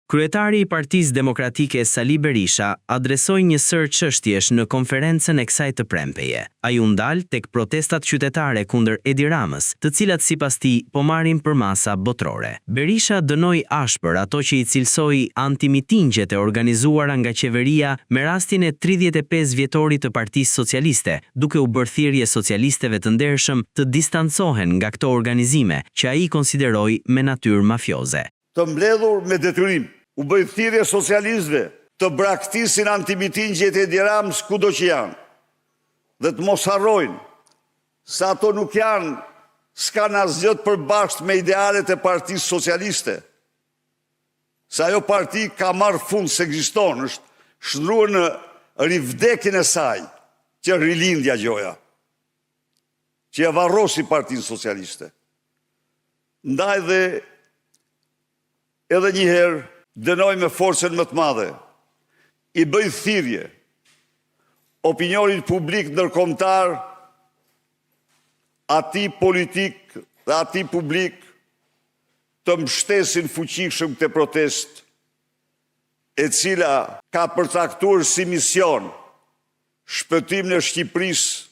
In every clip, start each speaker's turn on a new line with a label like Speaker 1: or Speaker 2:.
Speaker 1: Kryetari i Partisë Demokratike Sali Berisha adresoi një sër çështjesh në konferencën e kësaj të premteje. Ai u ndal tek protestat qytetare kundër Edi Ramës, të cilat sipas tij po marrin për masa botrore. Berisha dënoi ashpër ato që i cilsoi antimitingjet e organizuara nga qeveria me rastin e 35 vjetorit të Partisë Socialiste, duke u bërë thirrje socialistëve të ndershëm të distancohen nga këto organizime që ai konsideroi me natyrë mafioze.
Speaker 2: Të mbledhur me detyrim, u bëj thirrje socialistëve të braktisin antimitingjet e Edi Ramës kudo që janë, dhe të mos harrojnë se ato nuk janë, s'kan asgjë të përbashkët me idealet e Partisë Socialiste. Se ajo parti ka marrë fund se ekziston, është shndruar në rivdekjen e saj, që rilindja gjoja, që ja varrosi Partinë Socialiste. Ndaj dhe edhe një herë dënoj me forcën më të madhe, i bëj thirrje opinionit publik ndërkombëtar, atij politik dhe atij publik të mbështesin fuqishëm këtë protestë, e cila ka përcaktuar si mision shpëtimin e Shqipërisë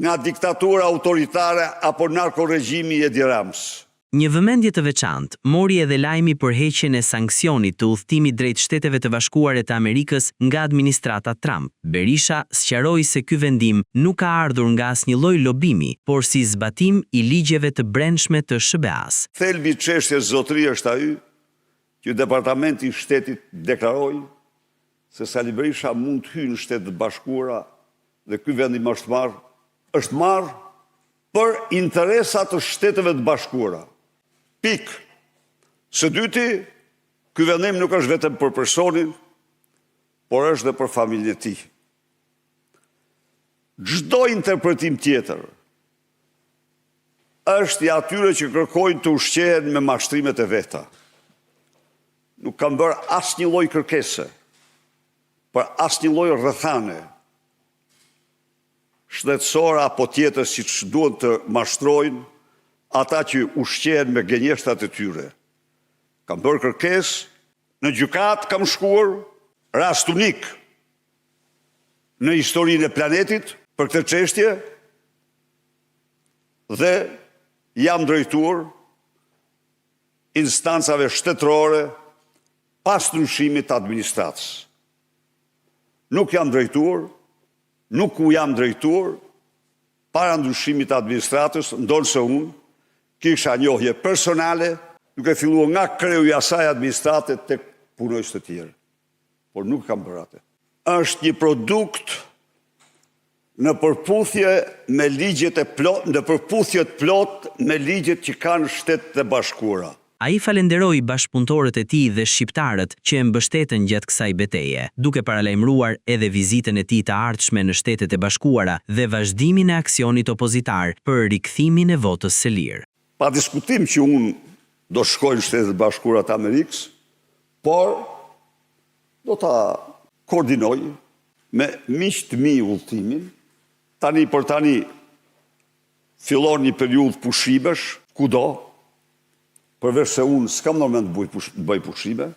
Speaker 2: nga diktatura autoritare apo narkoregjimi i Edi Ramës.
Speaker 1: Një vëmendje të veçantë mori edhe lajmi për heqjen e sanksionit të udhëtimit drejt Shteteve të Bashkuara të Amerikës nga administrata Trump. Berisha sqaroi se ky vendim nuk ka ardhur nga asnjë lloj lobimi, por si zbatim i ligjeve të brendshme të SBA-s.
Speaker 2: Thelbi i çështjes zotëri është ai që Departamenti i Shtetit deklaroi se Sali Berisha mund të hyjë në Shtetet e Bashkuara dhe ky vendim është marrë për interesat të Shteteve të Bashkuara. Pik. Së dyti, ky vendim nuk është vetëm për personin, por është dhe për familjen e tij. Çdo interpretim tjetër është i atyre që kërkojnë të ushqehen me mashtrimet e veta. Nuk kanë bërë asnjë lloj kërkese për asnjë lloj rrethane shtetësore apo tjetër siç duhet të mashtrojnë ata që ushqehen me gënjeshtat e tyre. Kam bërë kërkesë, në gjykatë kam shkuar, rast unik në historinë e planetit për këtë çështje, dhe jam drejtuar instancave shtetërore pas ndryshimit të administratës. Nuk u jam drejtuar para ndryshimit të administratës, ndonse unë kisha njohje personale, duke filluar nga kreu i asaj administrate tek punojës të tjerë. Por nuk kam bërë atë. Është një produkt në përputhje me ligjet plot me ligjet që kanë Shtetet e Bashkuara.
Speaker 1: Ai falenderoi bashkëpunëtorët e tij dhe shqiptarët që e mbështetën gjatë kësaj betejë, duke paralajmëruar edhe vizitën e tij të ardhshme në Shtetet e Bashkuara dhe vazhdimin e aksionit opozitar për rikthimin e votës së lirë.
Speaker 2: Pa diskutim që unë do shkoj në Shtetet e Bashkuara të Amerikës, por do ta koordinoj me miq të mi udhëtimin. Tani fillon një periudhë pushimesh kudo, përveç se unë s'kam normal të bëj pushime,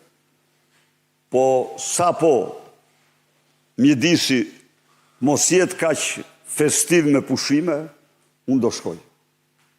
Speaker 2: po sapo mjedisi mos jetë kaq festiv me pushime, unë do shkoj.